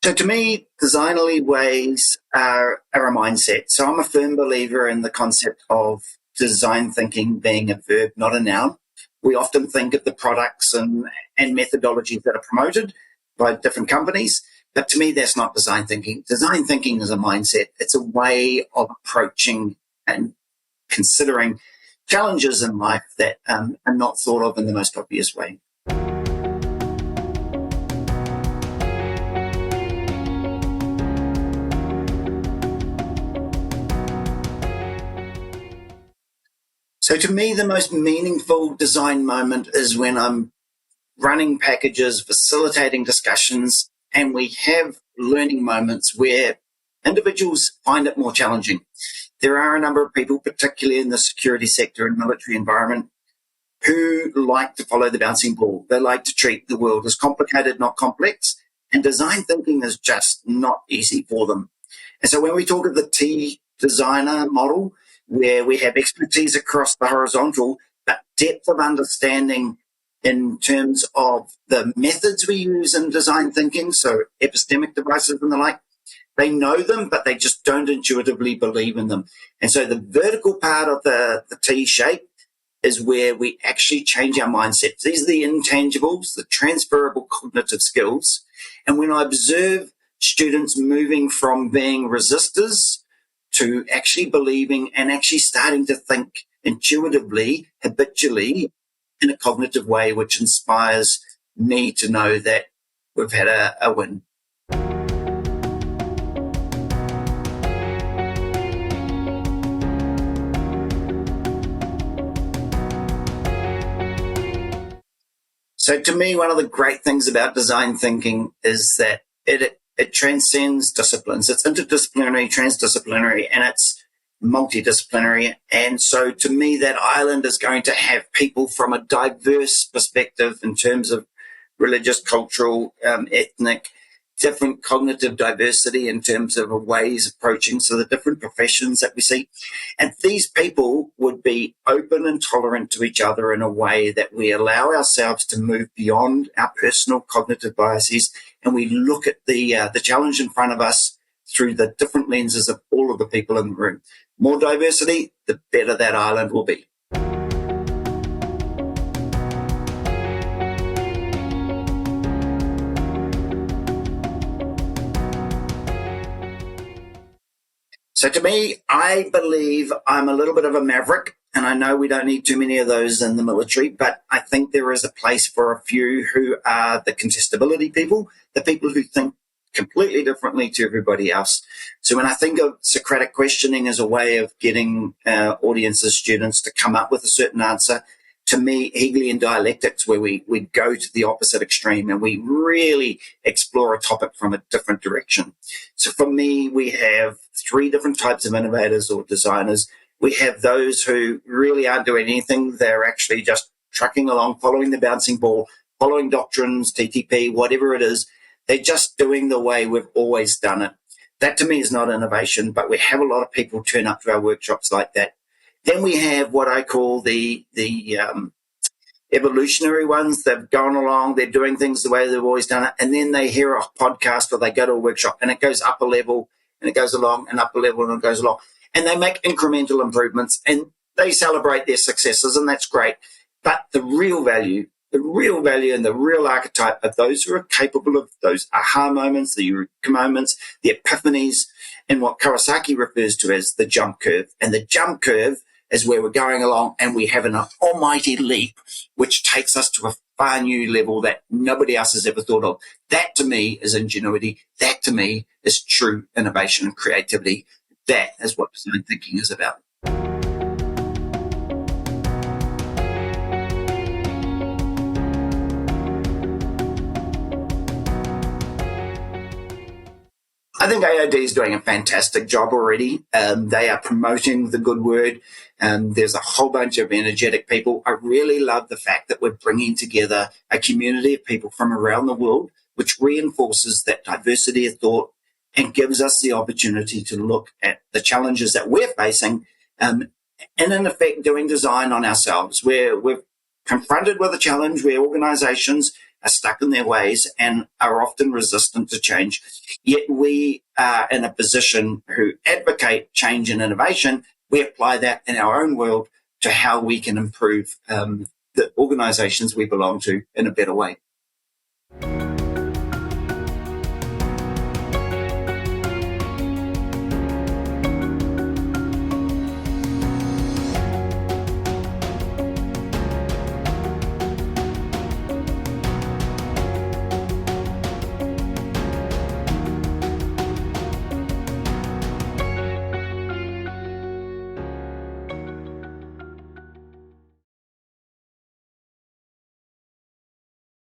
So to me, designerly ways are a mindset. So I'm a firm believer in the concept of design thinking being a verb, not a noun. We often think of the products and methodologies that are promoted by different companies. But to me, that's not design thinking. Design thinking is a mindset. It's a way of approaching and considering challenges in life that are not thought of in the most obvious way. So to me, the most meaningful design moment is when I'm running packages, facilitating discussions, and we have learning moments where individuals find it more challenging. There are a number of people, particularly in the security sector and military environment, who like to follow the bouncing ball. They like to treat the world as complicated, not complex, and design thinking is just not easy for them. And so when we talk of the T designer model, where we have expertise across the horizontal, but depth of understanding in terms of the methods we use in design thinking, so epistemic devices and the like, they know them, but they just don't intuitively believe in them. And so the vertical part of the T shape is where we actually change our mindsets. These are the intangibles, the transferable cognitive skills. And when I observe students moving from being resistors to actually believing and actually starting to think intuitively, habitually, in a cognitive way, which inspires me to know that we've had a win. So to me, one of the great things about design thinking is that it transcends disciplines. It's interdisciplinary, transdisciplinary, and it's multidisciplinary. And so to me, that island is going to have people from a diverse perspective in terms of religious, cultural, ethnic, different cognitive diversity in terms of ways approaching, so the different professions that we see. And these people would be open and tolerant to each other in a way that we allow ourselves to move beyond our personal cognitive biases, and we look at the challenge in front of us through the different lenses of all of the people in the room. More diversity, the better that island will be. So to me, I believe I'm a little bit of a maverick, and I know we don't need too many of those in the military, but I think there is a place for a few who are the contestability people, the people who think completely differently to everybody else. So when I think of Socratic questioning as a way of getting audiences, students to come up with a certain answer, to me, Hegelian dialectics, where we go to the opposite extreme and we really explore a topic from a different direction. So for me, we have three different types of innovators or designers. We have those who really aren't doing anything. They're actually just trucking along, following the bouncing ball, following doctrines, TTP, whatever it is. They're just doing the way we've always done it. That to me is not innovation, but we have a lot of people turn up to our workshops like that. Then we have what I call the evolutionary ones. They've gone along, they're doing things the way they've always done it, and then they hear a podcast or they go to a workshop and it goes up a level and it goes along and up a level and it goes along. And they make incremental improvements and they celebrate their successes, and that's great. But the real value and the real archetype of those who are capable of those aha moments, the eureka moments, the epiphanies, and what Kawasaki refers to as the jump curve. And the jump curve is where we're going along and we have an almighty leap, which takes us to a far new level that nobody else has ever thought of. That to me is ingenuity. That to me is true innovation and creativity. That is what design thinking is about. I think AOD is doing a fantastic job already. They are promoting the good word. There's a whole bunch of energetic people. I really love the fact that we're bringing together a community of people from around the world, which reinforces that diversity of thought and gives us the opportunity to look at the challenges that we're facing and in effect doing design on ourselves. We're confronted with a challenge where organizations are stuck in their ways and are often resistant to change. Yet we are in a position who advocate change and innovation. We apply that in our own world to how we can improve the organizations we belong to in a better way.